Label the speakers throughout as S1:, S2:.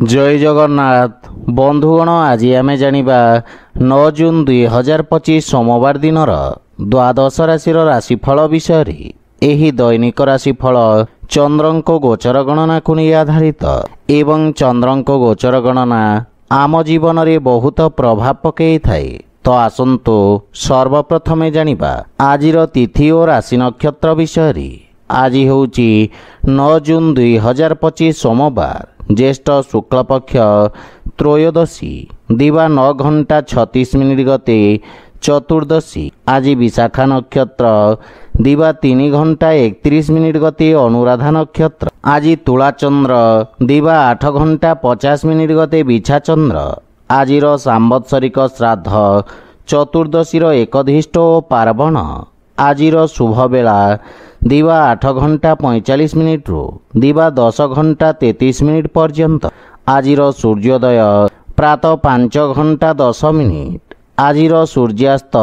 S1: जय जगन्नाथ बंधुगण आज आमे जानिबा 9 जून 2025 सोमवार दिनर द्वादश राशिर राशिफल विषय एही दैनिक राशिफल चंद्रंको गोचर गणना को नहीं आधारित एवं चंद्रंको गोचर गणना आम जीवन रे बहुत प्रभाव पकई थाए। तो आसंतु सर्वप्रथमे जानिबा आजिर तिथि और राशि नक्षत्र विषय। आज होउची 9 जून 2025 सोमवार ज्येष्ठ शुक्ल पक्ष त्रयोदशी दिवा 9 घंटा 36 मिनिट गते चतुर्दशी। आज विशाखा नक्षत्र दिवा 3 घंटा 31 मिनिट गते अनुराधा नक्षत्र। आज तुला चंद्र दिवा 8 घंटा 50 मिनिट गते बिछा चंद्र। आजिर सांवत्सरिक श्राद्ध चतुर्दशीर एकधिष्ठ और पार्वण। आजिर शुभ बेला दिवा 8 घंटा 45 मिनिट रु दिवा 10 घंटा 33 मिनिट पर्यंत। आजिर सूर्योदय प्रातः 5 घंटा 10 मिनिट। आजिर सूर्यास्त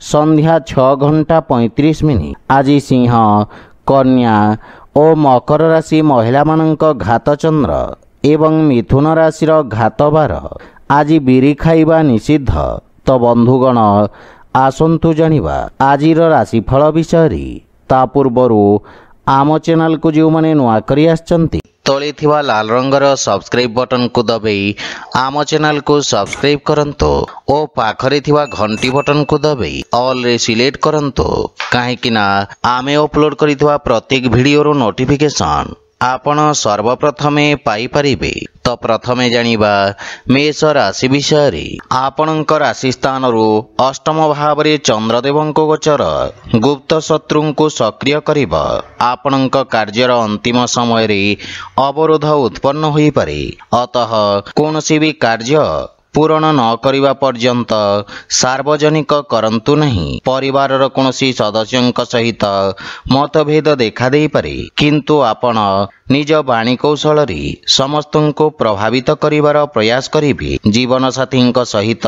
S1: संध्या 6 घंटा 35 मिनिट। आज सिंह कन्या और मकर राशि महिला मानक घात चंद्र एवं मिथुन राशिर घात बार। आज बिरी खाइबा निषिद्ध। तो बंधुगण आसंतु जानिबा आजिर राशिफल विषय। ता पूर्वरु आम चैनल को जो माने नुआ करी आछंती तळे थिबा लाल रंगर सब्सक्राइब बटन को दबाई आम चैनल को सब्सक्राइब करंतो ओ पाखरे थिबा घंटी बटन को दबाई ऑल रे सिलेक्ट करंतो काहेकि ना आमे अपलोड करिथबा प्रत्येक वीडियो रो नोटिफिकेशन आपण सर्वप्रथमे पाई परिबे। तो प्रथमे जानिबा मेष राशि विषय। आपणक राशि स्थान अष्टम भाव में चंद्रदेवंको गोचर गुप्त शत्रु को सक्रिय करिबा। आपणक कार्यर अंतिम समय रे अवरोध उत्पन्न होई पारे। अतः कोनोसी भी कार्य पूरण न करिबा पर्यंत सार्वजनिक करंतु नहीं। परिवारर कोनोसी सदस्यंक सहित मतभेद देखा देई पारे, किंतु आपण निज बाणी कौशल समस्त को प्रभावित करिवार प्रयास करिबे। जीवन साथी सहित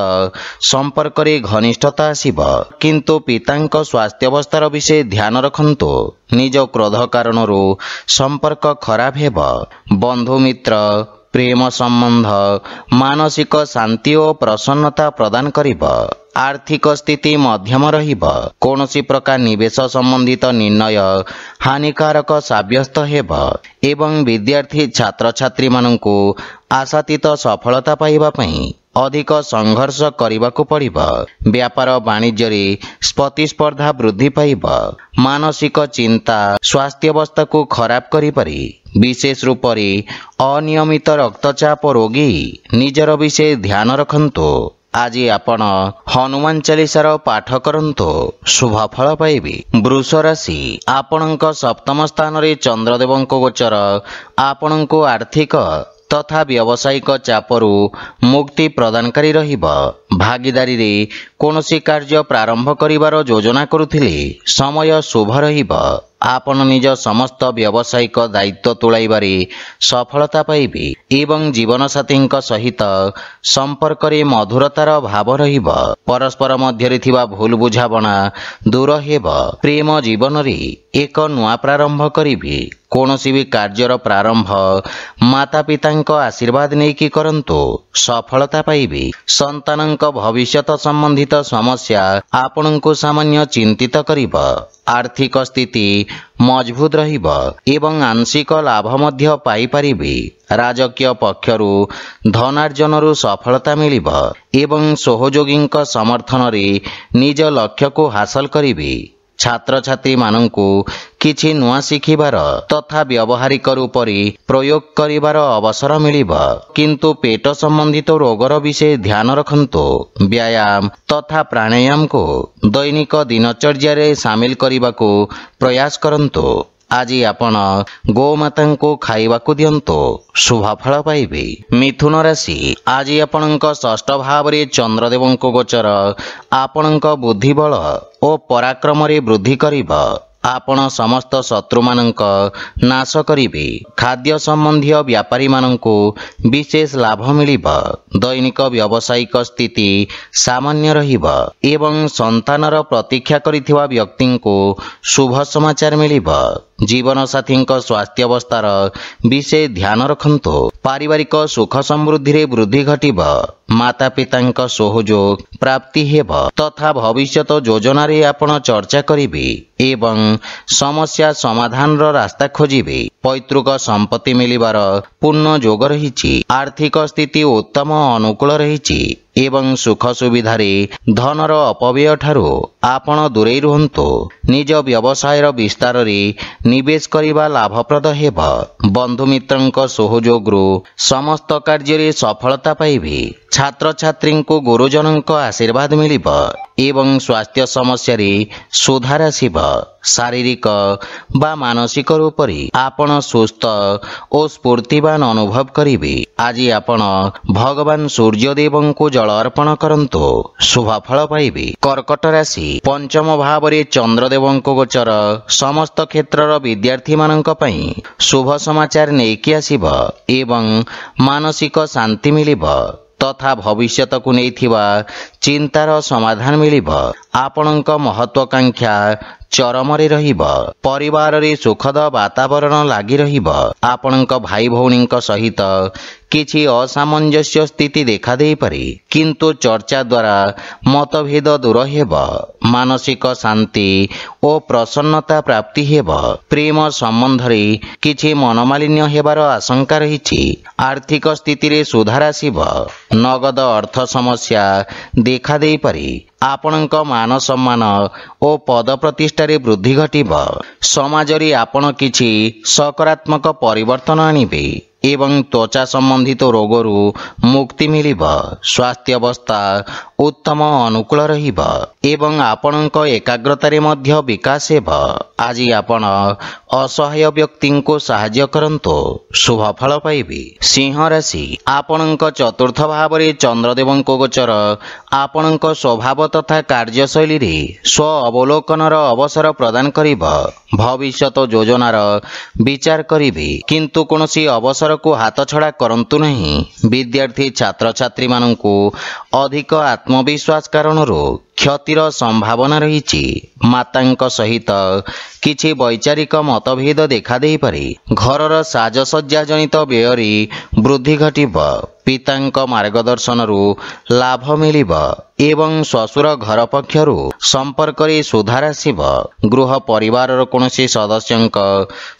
S1: संपर्क रे घनिष्ठता आसीब, किंतु पितांक स्वास्थ्यावस्थार विषय ध्यान रखंतु। निज क्रोध कारणरू संपर्क खराब हेब। बंधु मित्र प्रेम संबंध मानसिक शांति और प्रसन्नता प्रदान करिब। आर्थिक स्थिति मध्यम रहिब। कोनोसी प्रकार निवेश संबंधित निर्णय हानिकारक साब्यस्त हेब एवं विद्यार्थी छात्र छात्री माननकु आशातीत सफलता पाइबा पई अधिक संघर्ष करबाकू पड़िब। व्यापार वाणिज्य रे प्रतिस्पर्धा वृद्धि पाइब। मानसिक चिंता स्वास्थ्यावस्था को खराब करि पारे। विशेष रूप से अनियमित रक्तचाप रोगी निजर विषय ध्यान रखंतु। आज आपण हनुमान चालीसार पाठ करंतु, शुभ फल पाइबे। वृष राशि आपणक सप्तम स्थान रे चंद्रदेवंको गोचर आपणको आर्थिक तथा व्यावसायिक चापरू मुक्ति प्रदानकारी रहिब। भागीदारी रे कोनोसी कार्य प्रारंभ करिवार योजना करुथिले समय शुभ रहिब। आपण निज समस्त व्यावसायिक दायित्व तुलाइबारे सफलता पाइबे एवं जीवन साथी सहित संपर्क रे मधुरतार भाव रहिब। परस्पर मध्य रे थिबा भूल बुझाबना दूर हेब। प्रेम जीवन रे एक नुआ प्रारंभ करिबे। कोनोसी भी कार्यर प्रारंभ माता पितांक आशीर्वाद नेकी करंतु, सफलता पाइबे। संतानंक भविष्यत संबंधित समस्या आपणको सामान्य चिंतित करिब। आर्थिक स्थिति मजबूत रहिब एवं आंशिक लाभ मध्य पाई परिबे। राजकीय पक्षरु धनार्जनरु सफलता मिलिब एवं सहयोगींक समर्थन रे निज लक्ष्य को हासिल करिबे। छात्र छात्री माननकु किछि नुआ शिखिबार तथा व्यवहारिक रूप रे प्रयोग करिबार अवसर मिलिब, किंतु पेट संबंधित रोगर विषय ध्यान रखंतु। व्यायाम तथा प्राणायाम को दैनिक दिनचर्या रे शामिल करिबाकू प्रयास करंतु। आज आपण गोमाता को खाइबाकू दियंतु, शुभ फल पाइबे। मिथुन राशि आज आपणक षष्ठ भाव रे चंद्रदेवंको गोचर आपणक बुद्धि बल और पराक्रम रे वृद्धि करिब। आपण समस्त शत्रु मानक नाश करिबे। खाद्य संबंधी व्यापारी मानकु विशेष लाभ मिलिब। दैनिक व्यावसायिक स्थिति सामान्य रहिब एवं संतानर प्रतीक्षा करिथिबा व्यक्ति को शुभ समाचार मिलिब। ଜୀବନସାଥୀଙ୍କ ସ୍ୱାସ୍ଥ୍ୟାବସ୍ଥାର ବିଶେଷ ଧ୍ୟାନ ରଖନ୍ତୁ। ପାରିବାରିକ ସୁଖ ସମୃଦ୍ଧିରେ ବୃଦ୍ଧି ଘଟିବ। ମାତାପିତାଙ୍କ ସହଯୋଗ ପ୍ରାପ୍ତି ହେବ ତଥା ଭବିଷ୍ୟତ ଯୋଜନାରେ ଆପଣ ଚର୍ଚ୍ଚା କରିବେ ଏବଂ ସମସ୍ୟା ସମାଧାନର ରାସ୍ତା ଖୋଜିବେ। ପୈତୃକ ସମ୍ପତ୍ତି ମିଳିବାର ପୂର୍ଣ୍ଣ ଯୋଗ ରହିଛି। ଆର୍ଥିକ ସ୍ଥିତି ଉତ୍ତମ ଅନୁକୂଳ ରହିଛି ଏବଂ ସୁଖ ସୁବିଧାରେ ଧନର ଅପବ୍ୟୟ ଠାରୁ ଆପଣ ଦୂରେଇ ରୁହନ୍ତୁ। ନିଜ ବ୍ୟବସାୟର ବିସ୍ତାରରେ ନିବେଶ କରିବା ଲାଭପ୍ରଦ ହେବ। ବନ୍ଧୁମିତ୍ରଙ୍କ ସହଯୋଗରୁ ସମସ୍ତ କାର୍ଯ୍ୟରେ ସଫଳତା ପାଇବେ। ଛାତ୍ରଛାତ୍ରୀଙ୍କୁ ଗୁରୁଜନଙ୍କ ଆଶୀର୍ବାଦ ମିଳିବ ଏବଂ ସ୍ୱାସ୍ଥ୍ୟ ସମସ୍ୟାରେ ସୁଧାର ଆସିବ। ଶାରୀରିକ ବା ମାନସିକ ରୂପରେ ଆପଣ ସୁସ୍ଥ ଓ ସ୍ଫୂର୍ତ୍ତିବାନ ଅନୁଭବ କରିବେ। ଆଜି ଆପଣ ଭଗବାନ ସୂର୍ଯ୍ୟଦେବଙ୍କୁ ଜଳ ଅର୍ପଣ କରନ୍ତୁ, ଶୁଭଫଳ ପାଇବେ। କର୍କଟ ରାଶି, ପଞ୍ଚମ ଭାବରେ ଚନ୍ଦ୍ରଦେବଙ୍କ ଗୋଚର ସମସ୍ତ କ୍ଷେତ୍ରର ବିଦ୍ୟାର୍ଥୀମାନଙ୍କ ପାଇଁ ଶୁଭ ସମାଚାର ନେଇକି ଆସିବ ଏବଂ ମାନସିକ ଶାନ୍ତି ମିଳିବ ତଥା ଭବିଷ୍ୟତକୁ ନେଇଥିବା ଚିନ୍ତାର ସମାଧାନ ମିଳିବ। ଆପଣଙ୍କ ମହତ୍ୱାକାଂକ୍ଷା ଚରମରେ ରହିବ। ପରିବାରରେ ସୁଖଦ ବାତାବରଣ ଲାଗି ରହିବ। ଆପଣଙ୍କ ଭାଇ ଭଉଣୀଙ୍କ ସହିତ କିଛି ଅସାମଞ୍ଜସ୍ୟ ସ୍ଥିତି ଦେଖାଦେଇପାରେ, କିନ୍ତୁ ଚର୍ଚ୍ଚା ଦ୍ୱାରା ମତଭେଦ ଦୂର ହେବ। ମାନସିକ ଶାନ୍ତି ଓ ପ୍ରସନ୍ନତା ପ୍ରାପ୍ତି ହେବ। ପ୍ରେମ ସମ୍ବନ୍ଧରେ କିଛି ମନମାଳିନ୍ୟ ହେବାର ଆଶଙ୍କା ରହିଛି। ଆର୍ଥିକ ସ୍ଥିତିରେ ସୁଧାର ଆସିବ। ନଗଦ ଅର୍ଥ ସମସ୍ୟା ଦେଖାଦେଇପାରେ। ଆପଣଙ୍କ ମାନ ସମ୍ମାନ ଓ ପଦ ପ୍ରତିଷ୍ଠାରେ ବୃଦ୍ଧି ଘଟିବ। ସମାଜରେ ଆପଣ କିଛି ସକାରାତ୍ମକ ପରିବର୍ତ୍ତନ ଆଣିବେ ଏବଂ ତ୍ୱଚା ସମ୍ବନ୍ଧିତ ରୋଗରୁ ମୁକ୍ତି ମିଳିବ। ସ୍ୱାସ୍ଥ୍ୟାବସ୍ଥା ଉତ୍ତମ ଅନୁକୂଳ ରହିବ ଏବଂ ଆପଣଙ୍କ ଏକାଗ୍ରତାରେ ମଧ୍ୟ ବିକାଶ ହେବ। ଆଜି ଆପଣ ଅସହାୟ ବ୍ୟକ୍ତିଙ୍କୁ ସାହାଯ୍ୟ କରନ୍ତୁ, ଶୁଭଫଳ ପାଇବେ। ସିଂହ ରାଶି, ଆପଣଙ୍କ ଚତୁର୍ଥ ଭାବରେ ଚନ୍ଦ୍ରଦେବଙ୍କ ଗୋଚର ଆପଣଙ୍କ ସ୍ୱଭାବ ତଥା କାର୍ଯ୍ୟଶୈଳୀରେ ସ୍ୱ ଅବଲୋକନର ଅବସର ପ୍ରଦାନ କରିବ। ଭବିଷ୍ୟତ ଯୋଜନାର ବିଚାର କରିବେ, କିନ୍ତୁ କୌଣସି ଅବସରକୁ ହାତଛଡ଼ା କରନ୍ତୁ ନାହିଁ। ବିଦ୍ୟାର୍ଥୀ ଛାତ୍ରଛାତ୍ରୀମାନଙ୍କୁ ଅଧିକ ଆତ୍ମବିଶ୍ୱାସ କାରଣରୁ କ୍ଷତିର ସମ୍ଭାବନା ରହିଛି। ମାତାଙ୍କ ସହିତ କିଛି ବୈଚାରିକ ମତଭେଦ ଦେଖାଦେଇପାରେ। ଘରର ସାଜସଜ୍ଜା ଜନିତ ବ୍ୟୟରେ ବୃଦ୍ଧି ଘଟିବ। ପିତାଙ୍କ ମାର୍ଗଦର୍ଶନରୁ ଲାଭ ମିଳିବ ଏବଂ ଶ୍ୱଶୁର ଘର ପକ୍ଷରୁ ସମ୍ପର୍କରେ ସୁଧାର ଆସିବ। ଗୃହ ପରିବାରର କୌଣସି ସଦସ୍ୟଙ୍କ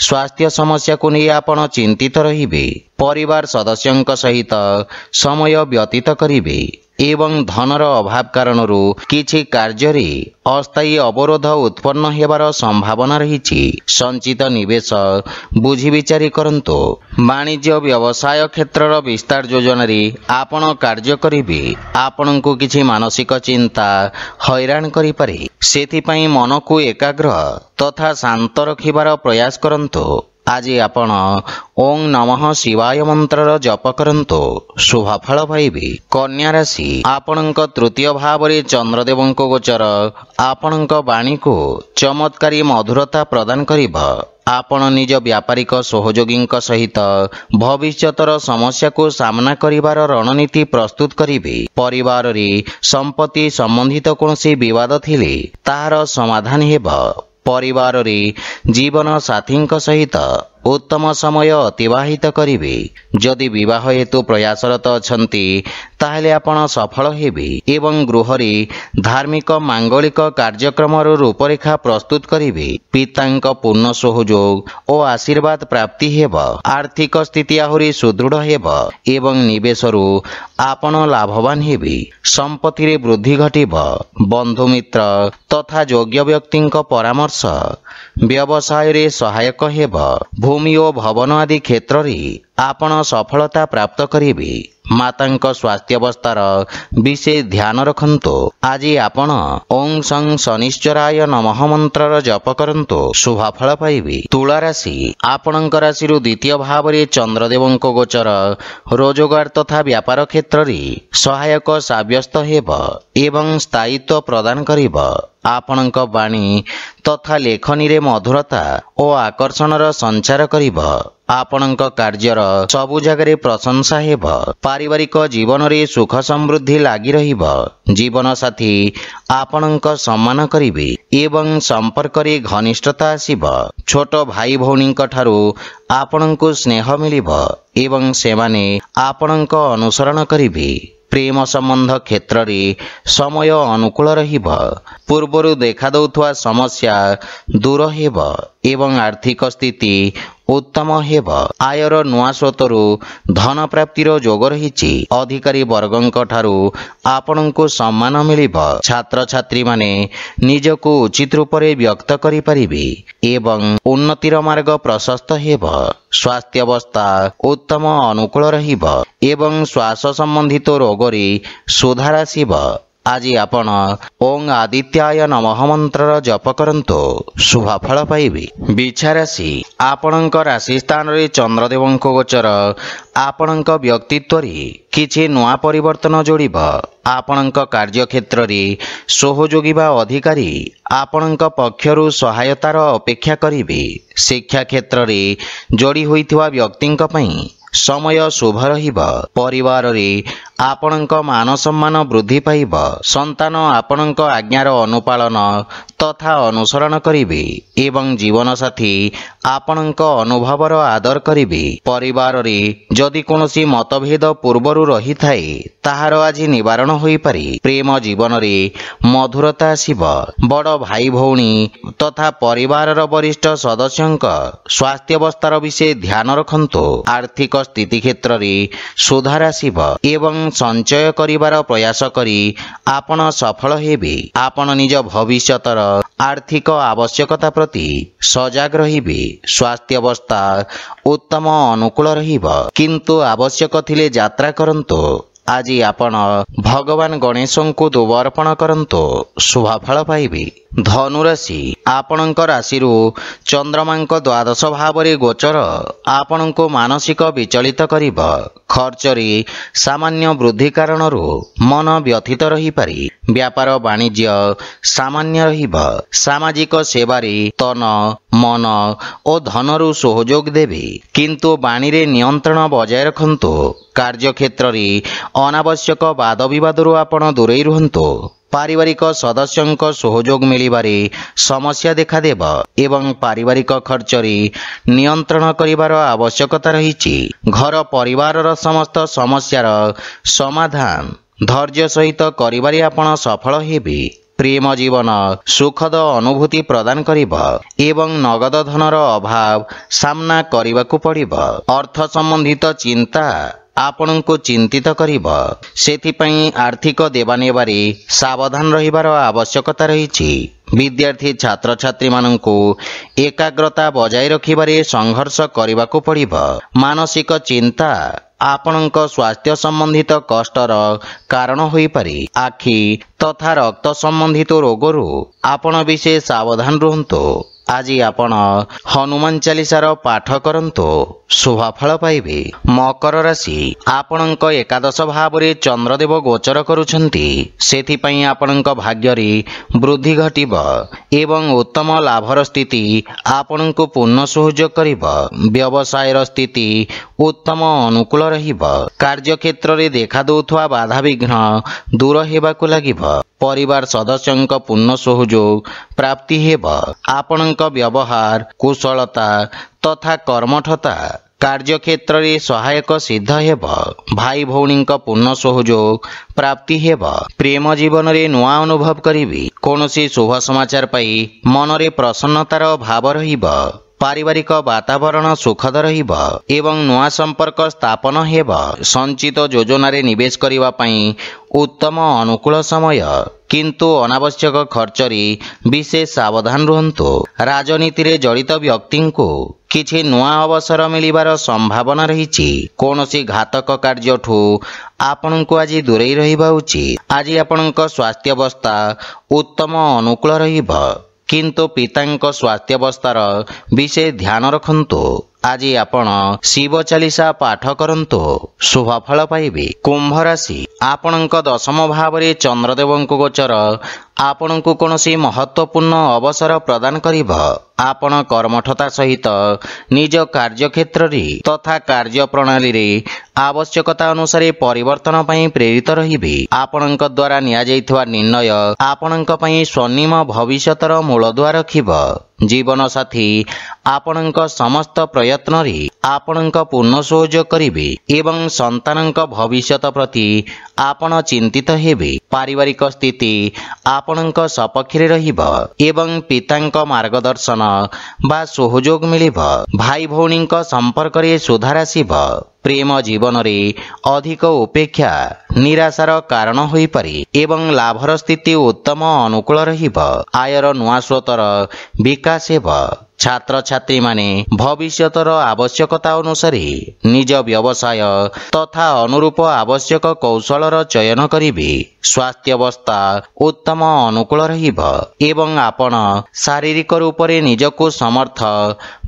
S1: ସ୍ୱାସ୍ଥ୍ୟ ସମସ୍ୟାକୁ ନେଇ ଆପଣ ଚିନ୍ତିତ ରହିବେ। ପରିବାର ସଦସ୍ୟଙ୍କ ସହିତ ସମୟ ବ୍ୟତୀତ କରିବେ ଏବଂ ଧନର ଅଭାବ କାରଣରୁ କିଛି କାର୍ଯ୍ୟରେ ଅସ୍ଥାୟୀ ଅବରୋଧ ଉତ୍ପନ୍ନ ହେବାର ସମ୍ଭାବନା ରହିଛି। ସଞ୍ଚିତ ନିବେଶ ବୁଝି ବିଚାରି କରନ୍ତୁ। ବାଣିଜ୍ୟ ବ୍ୟବସାୟ କ୍ଷେତ୍ରର ବିସ୍ତାର ଯୋଜନାରେ ଆପଣ କାର୍ଯ୍ୟ କରିବେ। ଆପଣଙ୍କୁ କିଛି ମାନସିକ ଚିନ୍ତା ହଇରାଣ କରିପାରେ। ସେଥିପାଇଁ ମନକୁ ଏକାଗ୍ର ତଥା ଶାନ୍ତ ରଖିବାର ପ୍ରୟାସ କରନ୍ତୁ। ଆଜି ଆପଣ ଓଂ ନମଃ ଶିବାୟ ମନ୍ତ୍ରର ଜପ କରନ୍ତୁ, ଶୁଭଫଳ ପାଇବେ। କନ୍ୟା ରାଶି, ଆପଣଙ୍କ ତୃତୀୟ ଭାବରେ ଚନ୍ଦ୍ରଦେବଙ୍କ ଗୋଚର ଆପଣଙ୍କ ବାଣୀକୁ ଚମତ୍କାରୀ ମଧୁରତା ପ୍ରଦାନ କରିବ। ଆପଣ ନିଜ ବ୍ୟାପାରିକ ସହଯୋଗୀଙ୍କ ସହିତ ଭବିଷ୍ୟତର ସମସ୍ୟାକୁ ସାମ୍ନା କରିବାର ରଣନୀତି ପ୍ରସ୍ତୁତ କରିବେ। ପରିବାରରେ ସମ୍ପତ୍ତି ସମ୍ବନ୍ଧିତ କୌଣସି ବିବାଦ ଥିଲେ ତାହାର ସମାଧାନ ହେବ। ପରିବାରରେ ଜୀବନ ସାଥୀଙ୍କ ସହିତ ଉତ୍ତମ ସମୟ ଅତିବାହିତ କରିବେ। ଯଦି ବିବାହ ହେତୁ ପ୍ରୟାସରତ ଅଛନ୍ତି ତାହେଲେ ଆପଣ ସଫଳ ହେବେ ଏବଂ ଗୃହରେ ଧାର୍ମିକ ମାଙ୍ଗଳିକ କାର୍ଯ୍ୟକ୍ରମର ରୂପରେଖା ପ୍ରସ୍ତୁତ କରିବେ। ପିତାଙ୍କ ପୂର୍ଣ୍ଣ ସହଯୋଗ ଓ ଆଶୀର୍ବାଦ ପ୍ରାପ୍ତି ହେବ। ଆର୍ଥିକ ସ୍ଥିତି ଆହୁରି ସୁଦୃଢ଼ ହେବ ଏବଂ ନିବେଶରୁ ଆପଣ ଲାଭବାନ ହେବେ। ସମ୍ପତ୍ତିରେ ବୃଦ୍ଧି ଘଟିବ। ବନ୍ଧୁମିତ୍ର ତଥା ଯୋଗ୍ୟ ବ୍ୟକ୍ତିଙ୍କ ପରାମର୍ଶ ବ୍ୟବସାୟରେ ସହାୟକ ହେବ। ଭୂମି ଓ ଭବନ ଆଦି କ୍ଷେତ୍ରରେ ଆପଣ ସଫଳତା ପ୍ରାପ୍ତ କରିବେ। ମାତାଙ୍କ ସ୍ୱାସ୍ଥ୍ୟାବସ୍ଥାର ବିଶେଷ ଧ୍ୟାନ ରଖନ୍ତୁ। ଆଜି ଆପଣ ଓଂ ସଂ ଶନିଶ୍ଚରାୟ ନମଃ ମନ୍ତ୍ରର ଜପ କରନ୍ତୁ, ଶୁଭଫଳ ପାଇବେ। ତୁଳା ରାଶି, ଆପଣଙ୍କ ରାଶିରୁ ଦ୍ୱିତୀୟ ଭାବରେ ଚନ୍ଦ୍ରଦେବଙ୍କ ଗୋଚର ରୋଜଗାର ତଥା ବ୍ୟାପାର କ୍ଷେତ୍ରରେ ସହାୟକ ସାବ୍ୟସ୍ତ ହେବ ଏବଂ ସ୍ଥାୟିତ୍ୱ ପ୍ରଦାନ କରିବ। ଆପଣଙ୍କ ବାଣୀ ତଥା ଲେଖନୀରେ ମଧୁରତା ଓ ଆକର୍ଷଣର ସଞ୍ଚାର କରିବ। ଆପଣଙ୍କ କାର୍ଯ୍ୟର ସବୁ ଜାଗାରେ ପ୍ରଶଂସା ହେବ। ପାରିବାରିକ ଜୀବନରେ ସୁଖ ସମୃଦ୍ଧି ଲାଗି ରହିବ। ଜୀବନସାଥୀ ଆପଣଙ୍କ ସମ୍ମାନ କରିବେ ଏବଂ ସମ୍ପର୍କରେ ଘନିଷ୍ଠତା ଆସିବ। ଛୋଟ ଭାଇ ଭଉଣୀଙ୍କ ଠାରୁ ଆପଣଙ୍କୁ ସ୍ନେହ ମିଳିବ ଏବଂ ସେମାନେ ଆପଣଙ୍କ ଅନୁସରଣ କରିବେ। ପ୍ରେମ ସମ୍ବନ୍ଧ କ୍ଷେତ୍ରରେ ସମୟ ଅନୁକୂଳ ରହିବ। ପୂର୍ବରୁ ଦେଖାଦେଉଥିବା ସମସ୍ୟା ଦୂର ହେବ ଏବଂ ଆର୍ଥିକ ସ୍ଥିତି ଉତ୍ତମ ହେବ। ଆୟର ନୂଆ ସ୍ରୋତରୁ ଧନ ପ୍ରାପ୍ତିର ଯୋଗ ରହିଛି। ଅଧିକାରୀ ବର୍ଗଙ୍କ ଠାରୁ ଆପଣଙ୍କୁ ସମ୍ମାନ ମିଳିବ। ଛାତ୍ରଛାତ୍ରୀମାନେ ନିଜକୁ ଉଚିତ ରୂପରେ ବ୍ୟକ୍ତ କରିପାରିବେ ଏବଂ ଉନ୍ନତିର ମାର୍ଗ ପ୍ରଶସ୍ତ ହେବ। ସ୍ୱାସ୍ଥ୍ୟାବସ୍ଥା ଉତ୍ତମ ଅନୁକୂଳ ରହିବ ଏବଂ ଶ୍ୱାସ ସମ୍ବନ୍ଧିତ ରୋଗରେ ସୁଧାର ଆସିବ। ଆଜି ଆପଣ ଓଂ ଆଦିତ୍ୟାୟ ନମଃ ମନ୍ତ୍ରର ଜପ କରନ୍ତୁ, ଶୁଭଫଳ ପାଇବେ। ବିଛା ରାଶି ଆପଣଙ୍କ ରାଶି ସ୍ଥାନରେ ଚନ୍ଦ୍ରଦେବଙ୍କ ଗୋଚର ଆପଣଙ୍କ ବ୍ୟକ୍ତିତ୍ୱରେ କିଛି ନୂଆ ପରିବର୍ତ୍ତନ ଯୋଡ଼ିବ। ଆପଣଙ୍କ କାର୍ଯ୍ୟକ୍ଷେତ୍ରରେ ସହଯୋଗୀ ବା ଅଧିକାରୀ ଆପଣଙ୍କ ପକ୍ଷରୁ ସହାୟତାର ଅପେକ୍ଷା କରିବେ। ଶିକ୍ଷା କ୍ଷେତ୍ରରେ ଯୋଡ଼ି ହୋଇଥିବା ବ୍ୟକ୍ତିଙ୍କ ପାଇଁ ସମୟ ଶୁଭ ରହିବ। ପରିବାରରେ ଆପଣଙ୍କ ମାନ ସମ୍ମାନ ବୃଦ୍ଧି ପାଇବ। ସନ୍ତାନ ଆପଣଙ୍କ ଆଜ୍ଞାର ଅନୁପାଳନ ତଥା ଅନୁସରଣ କରିବେ ଏବଂ ଜୀବନସାଥୀ ଆପଣଙ୍କ ଅନୁଭବର ଆଦର କରିବେ। ପରିବାରରେ ଯଦି କୌଣସି ମତଭେଦ ପୂର୍ବରୁ ରହିଥାଏ ତାହାର ଆଜି ନିବାରଣ ହୋଇପାରେ। ପ୍ରେମ ଜୀବନରେ ମଧୁରତା ଆସିବ। ବଡ଼ ଭାଇ ଭଉଣୀ ତଥା ପରିବାରର ବରିଷ୍ଠ ସଦସ୍ୟଙ୍କ ସ୍ୱାସ୍ଥ୍ୟାବସ୍ଥାର ବିଷୟ ଧ୍ୟାନ ରଖନ୍ତୁ। ଆର୍ଥିକ ସ୍ଥିତି କ୍ଷେତ୍ରରେ ସୁଧାର ଆସିବ ଏବଂ ସଞ୍ଚୟ କରିବାର ପ୍ରୟାସ କରି ଆପଣ ସଫଳ ହେବେ। ଆପଣ ନିଜ ଭବିଷ୍ୟତର ଆର୍ଥିକ ଆବଶ୍ୟକତା ପ୍ରତି ସଜାଗ ରହିବେ। ସ୍ୱାସ୍ଥ୍ୟାବସ୍ଥା ଉତ୍ତମ ଅନୁକୂଳ ରହିବ, କିନ୍ତୁ ଆବଶ୍ୟକ ଥିଲେ ଯାତ୍ରା କରନ୍ତୁ। ଆଜି ଆପଣ ଭଗବାନ ଗଣେଶଙ୍କୁ ଦୁବ ଅର୍ପଣ କରନ୍ତୁ, ଶୁଭଫଳ ପାଇବେ। ଧନୁରାଶି ଆପଣଙ୍କ ରାଶିରୁ ଚନ୍ଦ୍ରମାଙ୍କ ଦ୍ୱାଦଶ ଭାବରେ ଗୋଚର ଆପଣଙ୍କୁ ମାନସିକ ବିଚଳିତ କରିବ। ଖର୍ଚ୍ଚରେ ସାମାନ୍ୟ ବୃଦ୍ଧି କାରଣରୁ ମନ ବ୍ୟଥିତ ରହିପାରେ। ବ୍ୟାପାର ବାଣିଜ୍ୟ ସାମାନ୍ୟ ରହିବ। ସାମାଜିକ ସେବାରେ ତନ ମନ ଓ ଧନରୁ ସହଯୋଗ ଦେବେ, କିନ୍ତୁ ବାଣୀରେ ନିୟନ୍ତ୍ରଣ ବଜାୟ ରଖନ୍ତୁ। କାର୍ଯ୍ୟକ୍ଷେତ୍ରରେ ଅନାବଶ୍ୟକ ବାଦବିବାଦରୁ ଆପଣ ଦୂରେଇ ରୁହନ୍ତୁ। ପାରିବାରିକ ସଦସ୍ୟଙ୍କ ସହଯୋଗ ମିଳିବାରେ ସମସ୍ୟା ଦେଖାଦେବ ଏବଂ ପାରିବାରିକ ଖର୍ଚ୍ଚରେ ନିୟନ୍ତ୍ରଣ କରିବାର ଆବଶ୍ୟକତା ରହିଛି। ଘର ପରିବାରର ସମସ୍ତ ସମସ୍ୟାର ସମାଧାନ ଧୈର୍ଯ୍ୟ ସହିତ କରିବାରେ ଆପଣ ସଫଳ ହେବେ। ପ୍ରେମ ଜୀବନ ସୁଖଦ ଅନୁଭୂତି ପ୍ରଦାନ କରିବ ଏବଂ ନଗଦ ଧନର ଅଭାବ ସାମ୍ନା କରିବାକୁ ପଡ଼ିବ। ଅର୍ଥ ସମ୍ବନ୍ଧିତ ଚିନ୍ତା ଆପଣଙ୍କୁ ଚିନ୍ତିତ କରିବ। ସେଥିପାଇଁ ଆର୍ଥିକ ଦେବାନେବାରେ ସାବଧାନ ରହିବାର ଆବଶ୍ୟକତା ରହିଛି। ବିଦ୍ୟାର୍ଥୀ ଛାତ୍ରଛାତ୍ରୀମାନଙ୍କୁ ଏକାଗ୍ରତା ବଜାୟ ରଖିବାରେ ସଂଘର୍ଷ କରିବାକୁ ପଡ଼ିବ। ମାନସିକ ଚିନ୍ତା ଆପଣଙ୍କ ସ୍ୱାସ୍ଥ୍ୟ ସମ୍ବନ୍ଧିତ କଷ୍ଟର କାରଣ ହୋଇପାରେ। ଆଖି ତଥା ରକ୍ତ ସମ୍ବନ୍ଧିତ ରୋଗରୁ ଆପଣ ବିଶେଷ ସାବଧାନ ରୁହନ୍ତୁ। ଆଜି ଆପଣ ହନୁମାନ ଚାଳିଶାର ପାଠ କରନ୍ତୁ, ଶୁଭଫଳ ପାଇବେ। ମକର ରାଶି ଆପଣଙ୍କ ଏକାଦଶ ଭାବରେ ଚନ୍ଦ୍ରଦେବ ଗୋଚର କରୁଛନ୍ତି। ସେଥିପାଇଁ ଆପଣଙ୍କ ଭାଗ୍ୟରେ ବୃଦ୍ଧି ଘଟିବ ଏବଂ ଉତ୍ତମ ଲାଭର ସ୍ଥିତି ଆପଣଙ୍କୁ ପୂର୍ଣ୍ଣ ସହଯୋଗ କରିବ। ବ୍ୟବସାୟର ସ୍ଥିତି ଉତ୍ତମ ଅନୁକୂଳ ରହିବ। କାର୍ଯ୍ୟକ୍ଷେତ୍ରରେ ଦେଖାଦେଉଥିବା ବାଧାବିଘ୍ନ ଦୂର ହେବାକୁ ଲାଗିବ। ପରିବାର ସଦସ୍ୟଙ୍କ ପୂର୍ଣ୍ଣ ସହଯୋଗ ପ୍ରାପ୍ତି ହେବ। ଆପଣଙ୍କ ବ୍ୟବହାର କୁଶଳତା ତଥା କର୍ମଠତା କାର୍ଯ୍ୟକ୍ଷେତ୍ରରେ ସହାୟକ ସିଦ୍ଧ ହେବ। ଭାଇ ଭଉଣୀଙ୍କ ପୂର୍ଣ୍ଣ ସହଯୋଗ ପ୍ରାପ୍ତି ହେବ। ପ୍ରେମ ଜୀବନରେ ନୂଆ ଅନୁଭବ କରିବେ। କୌଣସି ଶୁଭ ସମାଚାର ପାଇ ମନରେ ପ୍ରସନ୍ନତାର ଭାବ ରହିବ। ପାରିବାରିକ ବାତାବରଣ ସୁଖଦ ରହିବ ଏବଂ ନୂଆ ସମ୍ପର୍କ ସ୍ଥାପନ ହେବ। ସଞ୍ଚିତ ଯୋଜନାରେ ନିବେଶ କରିବା ପାଇଁ ଉତ୍ତମ ଅନୁକୂଳ ସମୟ, କିନ୍ତୁ ଅନାବଶ୍ୟକ ଖର୍ଚ୍ଚରେ ବିଶେଷ ସାବଧାନ ରୁହନ୍ତୁ। ରାଜନୀତିରେ ଜଡ଼ିତ ବ୍ୟକ୍ତିଙ୍କୁ କିଛି ନୂଆ ଅବସର ମିଳିବାର ସମ୍ଭାବନା ରହିଛି। କୌଣସି ଘାତକ କାର୍ଯ୍ୟଠୁ ଆପଣଙ୍କୁ ଆଜି ଦୂରେଇ ରହିବା ଉଚିତ। ଆଜି ଆପଣଙ୍କ ସ୍ୱାସ୍ଥ୍ୟାବସ୍ଥା ଉତ୍ତମ ଅନୁକୂଳ ରହିବ, କିନ୍ତୁ ପିତାଙ୍କ ସ୍ୱାସ୍ଥ୍ୟାବସ୍ଥାର ବିଶେଷ ଧ୍ୟାନ ରଖନ୍ତୁ। ଆଜି ଆପଣ ଶିବ ଚାଲିସା ପାଠ କରନ୍ତୁ, ଶୁଭଫଳ ପାଇବେ। କୁମ୍ଭ ରାଶି, ଆପଣଙ୍କ ଦଶମ ଭାବରେ ଚନ୍ଦ୍ରଦେବଙ୍କ ଗୋଚର ଆପଣଙ୍କୁ କୌଣସି ମହତ୍ୱପୂର୍ଣ୍ଣ ଅବସର ପ୍ରଦାନ କରିବ। ଆପଣ କର୍ମଠତା ସହିତ ନିଜ କାର୍ଯ୍ୟକ୍ଷେତ୍ରରେ ତଥା କାର୍ଯ୍ୟ ପ୍ରଣାଳୀରେ ଆବଶ୍ୟକତା ଅନୁସାରେ ପରିବର୍ତ୍ତନ ପାଇଁ ପ୍ରେରିତ ରହିବେ। ଆପଣଙ୍କ ଦ୍ୱାରା ନିଆଯାଇଥିବା ନିର୍ଣ୍ଣୟ ଆପଣଙ୍କ ପାଇଁ ସ୍ୱର୍ଣ୍ଣିମ ଭବିଷ୍ୟତର ମୂଳଦୁଆ ରଖିବ। ଜୀବନସାଥୀ ଆପଣଙ୍କ ସମସ୍ତ ପ୍ରୟତ୍ନରେ ଆପଣଙ୍କ ପୂର୍ଣ୍ଣ ସହଯୋଗ କରିବେ ଏବଂ ସନ୍ତାନଙ୍କ ଭବିଷ୍ୟତ ପ୍ରତି ଆପଣ ଚିନ୍ତିତ ହେବେ। ପାରିବାରିକ ସ୍ଥିତି ଆପଣଙ୍କ ସପକ୍ଷରେ ରହିବ ଏବଂ ପିତାଙ୍କ ମାର୍ଗଦର୍ଶନ ବା ସହଯୋଗ ମିଳିବ। ଭାଇ ଭଉଣୀଙ୍କ ସମ୍ପର୍କରେ ସୁଧାର ଆସିବ। ପ୍ରେମ ଜୀବନରେ ଅଧିକ ଉପେକ୍ଷା ନିରାଶାର କାରଣ ହୋଇପାରେ ଏବଂ ଲାଭର ସ୍ଥିତି ଉତ୍ତମ ଅନୁକୂଳ ରହିବ। ଆୟର ନୂଆ ସ୍ରୋତର ବିକାଶ ହେବ। ଛାତ୍ରଛାତ୍ରୀମାନେ ଭବିଷ୍ୟତର ଆବଶ୍ୟକତା ଅନୁସାରେ ନିଜ ବ୍ୟବସାୟ ତଥା ଅନୁରୂପ ଆବଶ୍ୟକ କୌଶଳର ଚୟନ କରିବେ। ସ୍ୱାସ୍ଥ୍ୟାବସ୍ଥା ଉତ୍ତମ ଅନୁକୂଳ ରହିବ ଏବଂ ଆପଣ ଶାରୀରିକ ରୂପରେ ନିଜକୁ ସମର୍ଥ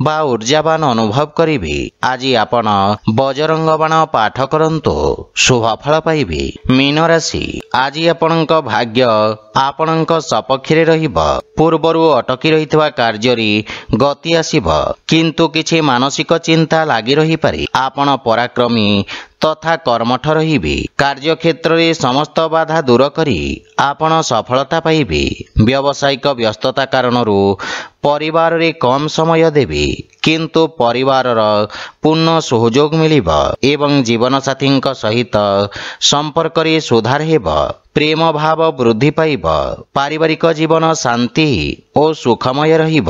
S1: ବା ଉର୍ଜାବାନ ଅନୁଭବ କରିବେ। ଆଜି ଆପଣ ବଜରଙ୍ଗ ବାଣ ପାଠ କରନ୍ତୁ, ଶୁଭଫଳ ପାଇବେ। ମୀନ ରାଶି, ଆଜି ଆପଣଙ୍କ ଭାଗ୍ୟ ଆପଣଙ୍କ ସପକ୍ଷରେ ରହିବ। ପୂର୍ବରୁ ଅଟକି ରହିଥିବା କାର୍ଯ୍ୟରେ ଗତି ଆସିବ, କିନ୍ତୁ କିଛି ମାନସିକ ଚିନ୍ତା ଲାଗି ରହିପାରେ। ଆପଣ ପରାକ୍ରମୀ ତଥା କର୍ମଠ ରହିବେ। କାର୍ଯ୍ୟକ୍ଷେତ୍ରରେ ସମସ୍ତ ବାଧା ଦୂର କରି ଆପଣ ସଫଳତା ପାଇବେ। ବ୍ୟବସାୟିକ ବ୍ୟସ୍ତତା କାରଣରୁ ପରିବାରରେ କମ୍ ସମୟ ଦେବେ, କିନ୍ତୁ ପରିବାରର ପୂର୍ଣ୍ଣ ସହଯୋଗ ମିଳିବ ଏବଂ ଜୀବନସାଥୀଙ୍କ ସହିତ ସମ୍ପର୍କରେ ସୁଧାର ହେବ। ପ୍ରେମ ଭାବ ବୃଦ୍ଧି ପାଇବ। ପାରିବାରିକ ଜୀବନ ଶାନ୍ତି ଓ ସୁଖମୟ ରହିବ।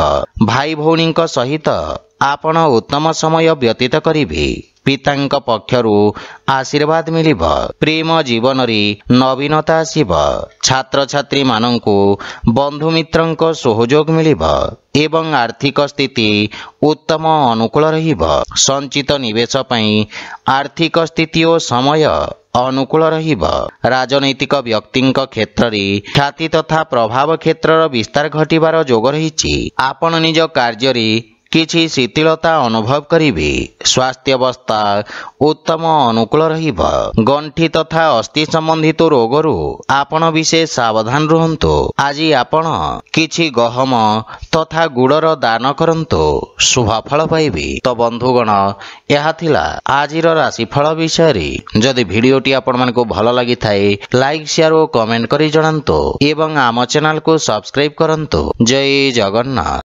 S1: ଭାଇ ଭଉଣୀଙ୍କ ସହିତ ଆପଣ ଉତ୍ତମ ସମୟ ବ୍ୟତୀତ କରିବେ। ପିତାଙ୍କ ପକ୍ଷରୁ ଆଶୀର୍ବାଦ ମିଳିବ। ପ୍ରେମ ଜୀବନରେ ନବୀନତା ଆସିବ। ଛାତ୍ରଛାତ୍ରୀମାନଙ୍କୁ ବନ୍ଧୁମିତ୍ରଙ୍କ ସହଯୋଗ ମିଳିବ ଏବଂ ଆର୍ଥିକ ସ୍ଥିତି ଉତ୍ତମ ଅନୁକୂଳ ରହିବ। ସଞ୍ଚିତ ନିବେଶ ପାଇଁ ଆର୍ଥିକ ସ୍ଥିତି ଓ ସମୟ ଅନୁକୂଳ ରହିବ। ରାଜନୈତିକ ବ୍ୟକ୍ତିଙ୍କ କ୍ଷେତ୍ରରେ ଖ୍ୟାତି ତଥା ପ୍ରଭାବ କ୍ଷେତ୍ରର ବିସ୍ତାର ଘଟିବାର ଯୋଗ ରହିଛି। ଆପଣ ନିଜ କାର୍ଯ୍ୟରେ କିଛି ଶିଥିଳତା ଅନୁଭବ କରିବେ। ସ୍ୱାସ୍ଥ୍ୟାବସ୍ଥା ଉତ୍ତମ ଅନୁକୂଳ ରହିବ। ଗଣ୍ଠି ତଥା ଅସ୍ଥି ସମ୍ବନ୍ଧିତ ରୋଗରୁ ଆପଣ ବିଶେଷ ସାବଧାନ ରୁହନ୍ତୁ। ଆଜି ଆପଣ କିଛି ଗହମ ତଥା ଗୁଡ଼ର ଦାନ କରନ୍ତୁ, ଶୁଭଫଳ ପାଇବେ। ତ ବନ୍ଧୁଗଣ, ଏହା ଥିଲା ଆଜିର ରାଶିଫଳ ବିଷୟରେ। ଯଦି ଭିଡ଼ିଓଟି ଆପଣମାନଙ୍କୁ ଭଲ ଲାଗିଥାଏ, ଲାଇକ୍ ସେୟାର ଓ କମେଣ୍ଟ କରି ଜଣାନ୍ତୁ ଏବଂ ଆମ ଚ୍ୟାନେଲକୁ ସବସ୍କ୍ରାଇବ କରନ୍ତୁ। ଜୟ ଜଗନ୍ନାଥ।